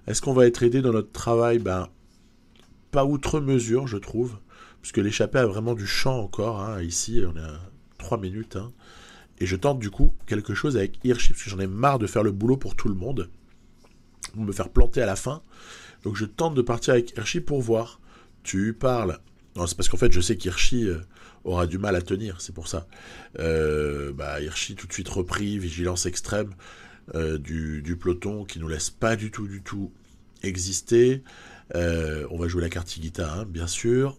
Est-ce qu'on va être aidé dans notre travail? Pas outre mesure, je trouve, puisque l'échappée a vraiment du champ encore, hein. Ici, on est à 3 minutes, hein. Et je tente du coup quelque chose avec Hirschi, parce que j'en ai marre de faire le boulot pour tout le monde, pour me faire planter à la fin. Donc je tente de partir avec Hirschi pour voir. Tu parles. Non, c'est parce qu'en fait, je sais qu'Hirschi aura du mal à tenir, c'est pour ça. Hirschi tout de suite repris, vigilance extrême du peloton qui nous laisse pas du tout exister. On va jouer la carte Higuita, hein, bien sûr.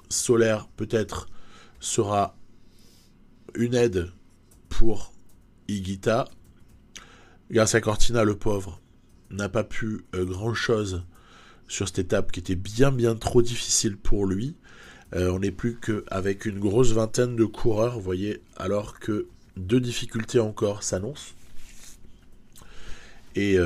Solaire, peut-être, sera une aide pour Higuita. Garcia Cortina, le pauvre, n'a pas pu grand-chose sur cette étape qui était bien trop difficile pour lui. On n'est plus qu'avec une grosse vingtaine de coureurs, vous voyez, alors que 2 difficultés encore s'annoncent. Et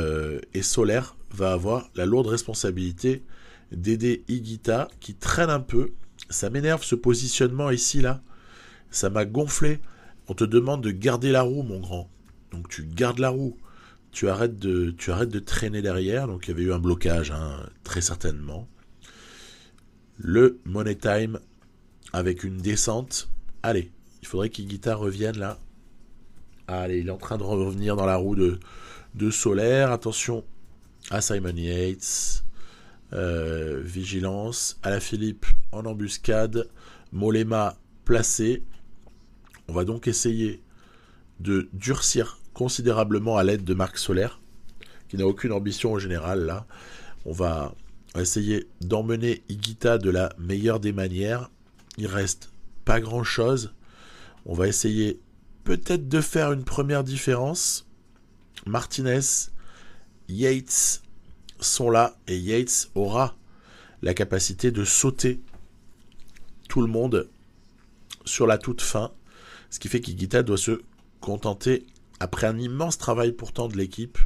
Solaire va avoir la lourde responsabilité d'aider Higuita qui traîne un peu. Ça m'énerve ce positionnement ici, là. Ça m'a gonflé. On te demande de garder la roue, mon grand. Donc tu gardes la roue. Tu arrêtes de traîner derrière. Donc il y avait eu un blocage, hein, très certainement. Le Money Time avec une descente. Allez, il faudrait qu'Higuita revienne là. Allez, il est en train de revenir dans la roue de Solaire. Attention à Simon Yates. Vigilance. Alaphilippe en embuscade. Mollema placé. On va donc essayer de durcir considérablement à l'aide de Marc Solaire, qui n'a aucune ambition au général là. On va essayer d'emmener Higuita de la meilleure des manières. Il reste pas grand chose. On va essayer peut-être de faire une première différence. Martinez, Yates sont là et Yates aura la capacité de sauter tout le monde sur la toute fin. Ce qui fait qu'Higuita doit se contenter, après un immense travail pourtant de l'équipe,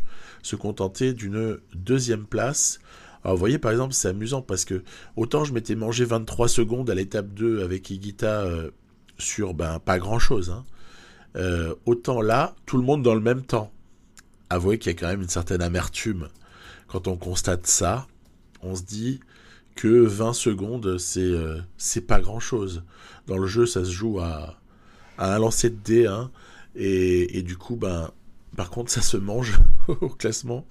se contenter d'une 2e place. Alors vous voyez par exemple, c'est amusant parce que autant je m'étais mangé 23 secondes à l'étape 2 avec Higuita sur pas grand chose, hein. Autant là, tout le monde dans le même temps. Avouez qu'il y a quand même une certaine amertume quand on constate ça. On se dit que 20 secondes, c'est pas grand chose. Dans le jeu, ça se joue à un lancer de dés, hein, et du coup, par contre, ça se mange au classement,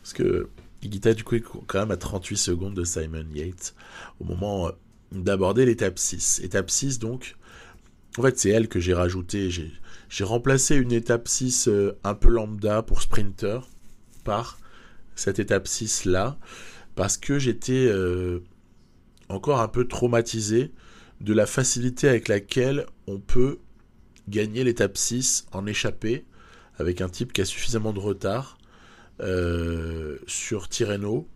parce que Higuita, du coup, est quand même à 38 secondes de Simon Yates, au moment d'aborder l'étape 6. Étape 6, donc, en fait, c'est elle que j'ai rajoutée. J'ai remplacé une étape 6 un peu lambda pour sprinter par cette étape 6 là, parce que j'étais encore un peu traumatisé de la facilité avec laquelle on peut gagner l'étape 6 en échappée avec un type qui a suffisamment de retard sur Tirreno,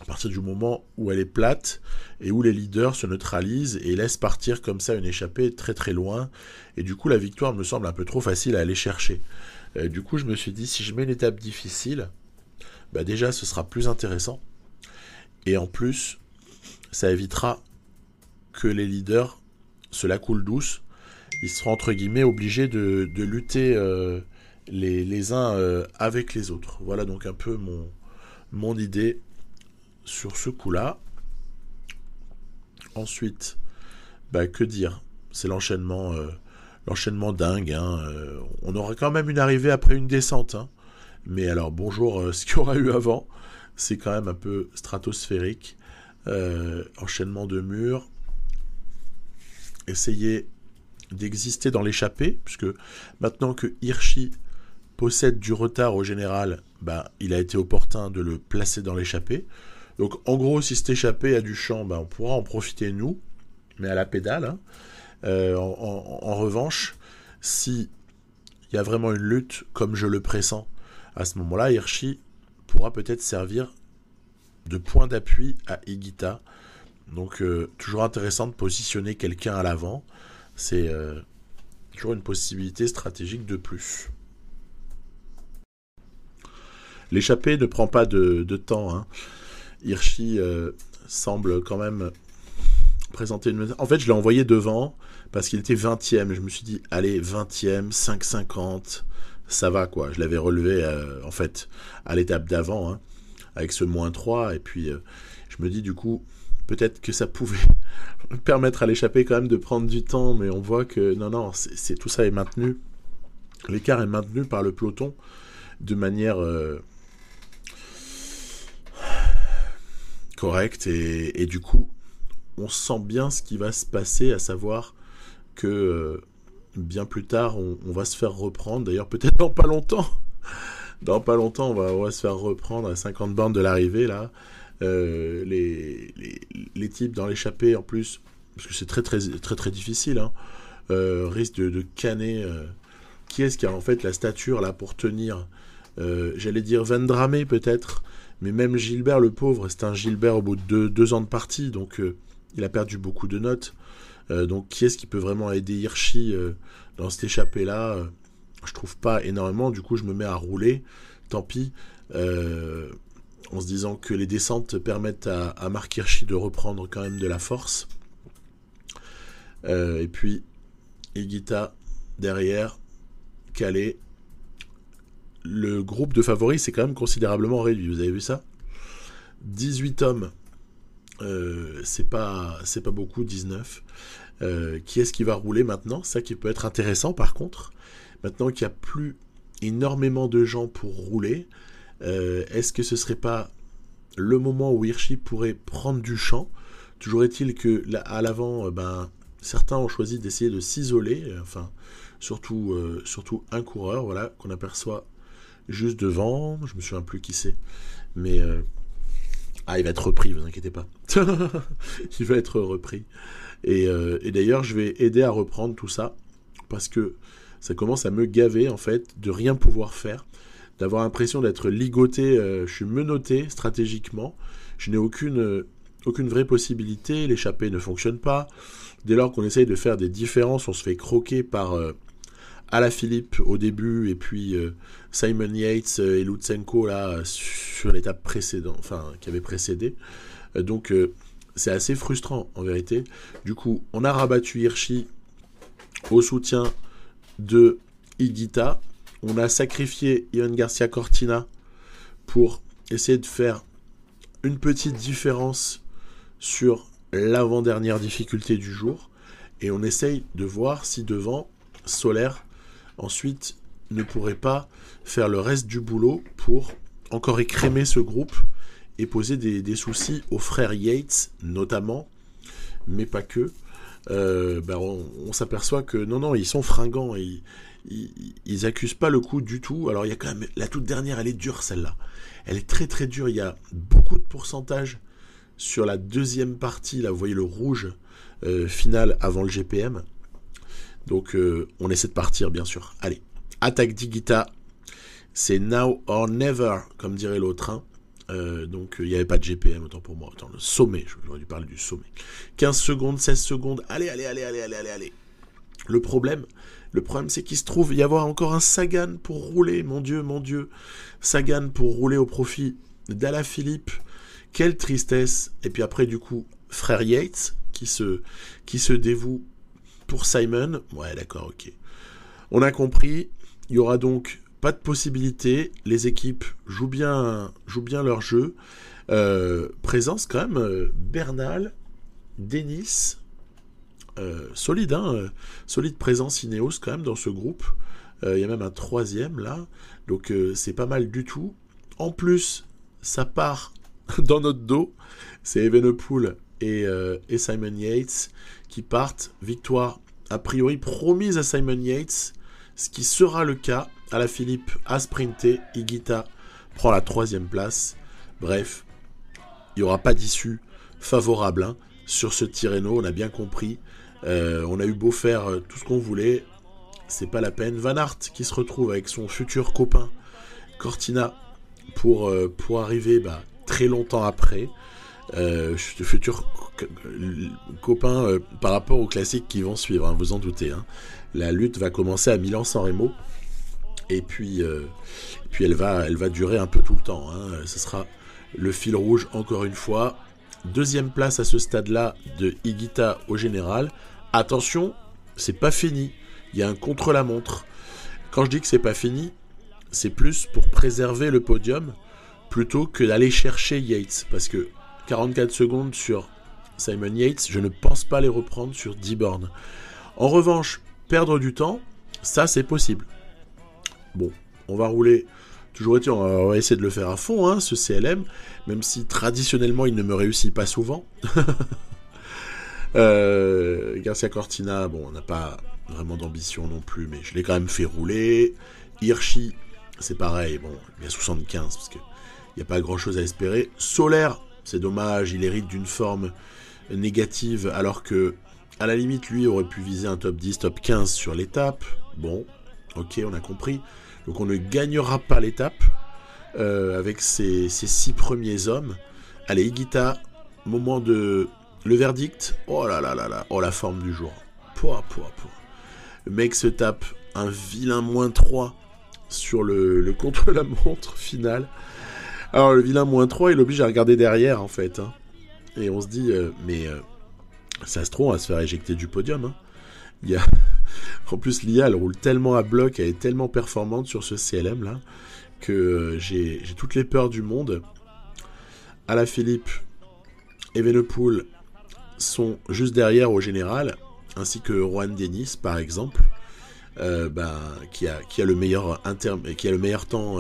à partir du moment où elle est plate et où les leaders se neutralisent et laissent partir comme ça une échappée très loin, et du coup la victoire me semble un peu trop facile à aller chercher. Du coup je me suis dit, si je mets une étape difficile, déjà ce sera plus intéressant, et en plus ça évitera que les leaders se la coulent douce. Ils seront entre guillemets obligés de lutter les uns avec les autres. Voilà donc un peu mon idée sur ce coup-là. Ensuite, que dire? C'est l'enchaînement dingue, hein. On aura quand même une arrivée après une descente, hein. Mais alors bonjour, ce qu'il y aura eu avant, c'est quand même un peu stratosphérique. Enchaînement de murs. Essayer d'exister dans l'échappée, puisque maintenant que Hirschi possède du retard au général, il a été opportun de le placer dans l'échappée. Donc en gros, si cette échappée a du champ, on pourra en profiter nous, mais à la pédale, hein. En revanche, si il y a vraiment une lutte, comme je le pressens, à ce moment-là, Hirschi pourra peut-être servir de point d'appui à Higuita Donc toujours intéressant de positionner quelqu'un à l'avant. C'est toujours une possibilité stratégique de plus. L'échappée ne prend pas de temps. Hein. Hirschi semble quand même présenter une... En fait, je l'ai envoyé devant parce qu'il était 20e. Je me suis dit, allez, 20e, 5,50, ça va quoi. Je l'avais relevé en fait à l'étape d'avant, hein, avec ce -3. Et puis, je me dis du coup, peut-être que ça pouvait permettre à l'échappée quand même de prendre du temps. Mais on voit que non, tout ça est maintenu. L'écart est maintenu par le peloton de manière... correct, et du coup on sent bien ce qui va se passer, à savoir que bien plus tard on va se faire reprendre, d'ailleurs peut-être dans pas longtemps on va se faire reprendre à 50 bornes de l'arrivée là, les types dans l'échappée en plus, parce que c'est très difficile, hein, risquent de canner qui est-ce qui a en fait la stature là pour tenir, j'allais dire Vendramé peut-être. Mais même Gilbert, le pauvre, c'est un Gilbert au bout de 2 ans de partie, donc il a perdu beaucoup de notes. Donc qui est-ce qui peut vraiment aider Hirschi dans cette échappée-là? Je trouve pas énormément, du coup je me mets à rouler, tant pis, en se disant que les descentes permettent à Marc Hirschi de reprendre quand même de la force. Et puis Higuita derrière, calé. Le groupe de favoris s'est quand même considérablement réduit, vous avez vu ça? 18 hommes, c'est pas beaucoup, 19. Qui est-ce qui va rouler maintenant? Ça qui peut être intéressant par contre. Maintenant qu'il n'y a plus énormément de gens pour rouler, est-ce que ce serait pas le moment où Hirschi pourrait prendre du champ? Toujours est-il que là, à l'avant, certains ont choisi d'essayer de s'isoler, enfin surtout un coureur, voilà, qu'on aperçoit juste devant, je me souviens plus qui c'est, mais il va être repris, vous inquiétez pas. Il va être repris. Et d'ailleurs, je vais aider à reprendre tout ça, parce que ça commence à me gaver, en fait, de rien pouvoir faire, d'avoir l'impression d'être ligoté, je suis menotté stratégiquement, je n'ai aucune vraie possibilité, l'échappée ne fonctionne pas. Dès lors qu'on essaye de faire des différences, on se fait croquer par... Alaphilippe au début, et puis Simon Yates et Lutsenko là sur l'étape précédente, enfin qui avait précédé. Donc c'est assez frustrant en vérité. Du coup, on a rabattu Hirschi au soutien de Higuita. On a sacrifié Ion Garcia Cortina pour essayer de faire une petite différence sur l'avant-dernière difficulté du jour. Et on essaye de voir si devant Soler ensuite ne pourrait pas faire le reste du boulot pour encore écrémer ce groupe et poser des soucis aux frères Yates notamment, mais pas que. On s'aperçoit que non, ils sont fringants, et ils accusent pas le coup du tout. Alors il y a quand même la toute dernière, elle est dure celle-là, elle est très dure, il y a beaucoup de pourcentage sur la deuxième partie, là vous voyez le rouge final avant le GPM. Donc on essaie de partir bien sûr. Allez, attaque d'Higuita, c'est now or never comme dirait l'autre, hein. Donc il n'y avait pas de GPM, autant pour moi. Attends, le sommet, j'aurais dû parler du sommet. 15 secondes, 16 secondes, allez. Le problème c'est qu'il se trouve y avoir encore un Sagan pour rouler, mon Dieu. Sagan pour rouler au profit d'Alaphilippe, quelle tristesse. Et puis après du coup, frère Yates qui se dévoue pour Simon. Ouais, d'accord, ok. On a compris, il y aura donc pas de possibilité, les équipes jouent bien leur jeu. Présence quand même, Bernal, Denis, solide, hein, solide présence Ineos quand même dans ce groupe. Il y a même un troisième là, donc c'est pas mal du tout. En plus, ça part dans notre dos, c'est Evenepoel et Simon Yates qui partent. Victoire a priori promise à Simon Yates, ce qui sera le cas. Alaphilippe a sprinté, Higuita prend la 3e place. Bref, il n'y aura pas d'issue favorable, hein, sur ce Tirreno, on a bien compris. On a eu beau faire tout ce qu'on voulait, c'est pas la peine. Van Aert qui se retrouve avec son futur copain Cortina pour arriver très longtemps après. futurs copains par rapport aux classiques qui vont suivre, hein, vous en doutez. Hein. La lutte va commencer à Milan-San Remo et puis elle va durer un peu tout le temps. Hein. Ce sera le fil rouge encore une fois. Deuxième place à ce stade-là de Higuita au général. Attention, c'est pas fini. Il y a un contre-la-montre. Quand je dis que c'est pas fini, c'est plus pour préserver le podium plutôt que d'aller chercher Yates. Parce que 44 secondes sur Simon Yates, je ne pense pas les reprendre sur 10 bornes. En revanche, perdre du temps, ça c'est possible. Bon, on va rouler. Toujours est-il, on va essayer de le faire à fond, hein, ce CLM, même si traditionnellement il ne me réussit pas souvent. Garcia Cortina, bon, on n'a pas vraiment d'ambition non plus, mais je l'ai quand même fait rouler. Hirschi, c'est pareil, bon, il y a 75 parce qu'il n'y a pas grand chose à espérer. Solaire, c'est dommage, il hérite d'une forme négative, alors que, à la limite, lui aurait pu viser un top 10, top 15 sur l'étape. Bon, ok, on a compris. Donc on ne gagnera pas l'étape avec ces 6 premiers hommes. Allez, Higuita, moment de... Le verdict, oh là là là là, oh la forme du jour. Pouah. Le mec se tape un vilain -3 sur le contre-la-montre final. Alors le vilain -3, il oblige à regarder derrière en fait. Hein. Et on se dit, ça se trouve, on va se faire éjecter du podium. Hein. Il y a... En plus, l'IA, elle roule tellement à bloc, elle est tellement performante sur ce CLM là, que j'ai toutes les peurs du monde. Alaphilippe, Evenepoel sont juste derrière au général, ainsi que Juan Dennis par exemple, qui a le meilleur temps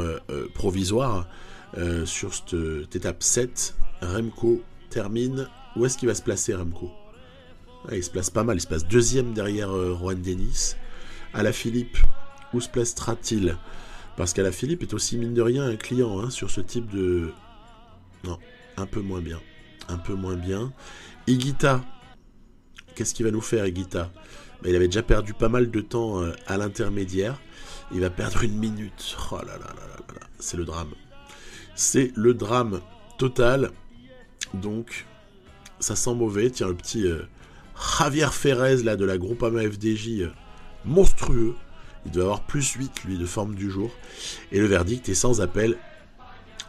provisoire sur cette étape 7. Remco termine. Où est-ce qu'il va se placer, Remco? Il se place pas mal, il se place deuxième derrière Juan Dennis. Alaphilippe, où se placera-t-il? Parce qu'Alaphilippe est aussi mine de rien un client hein, sur ce type de... Non, un peu moins bien. Higuita, qu'est-ce qu'il va nous faire Higuita? Il avait déjà perdu pas mal de temps à l'intermédiaire. Il va perdre 1 minute. Oh là là, c'est le drame. C'est le drame total. Donc, ça sent mauvais. Tiens, le petit Javier Ferrez là, de la Groupama FDJ, monstrueux. Il doit avoir +8, lui, de forme du jour. Et le verdict est sans appel.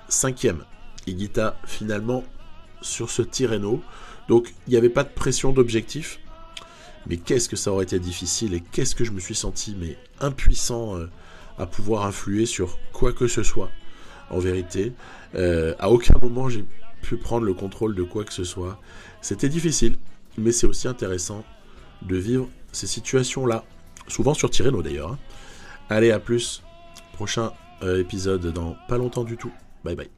5e. Higuita, finalement, sur ce Tirreno. Donc, il n'y avait pas de pression d'objectif. Mais qu'est-ce que ça aurait été difficile et qu'est-ce que je me suis senti impuissant à pouvoir influer sur quoi que ce soit. En vérité, à aucun moment j'ai pu prendre le contrôle de quoi que ce soit. C'était difficile, mais c'est aussi intéressant de vivre ces situations-là. Souvent sur Tirreno d'ailleurs. Hein. Allez, à plus. Prochain épisode dans pas longtemps du tout. Bye bye.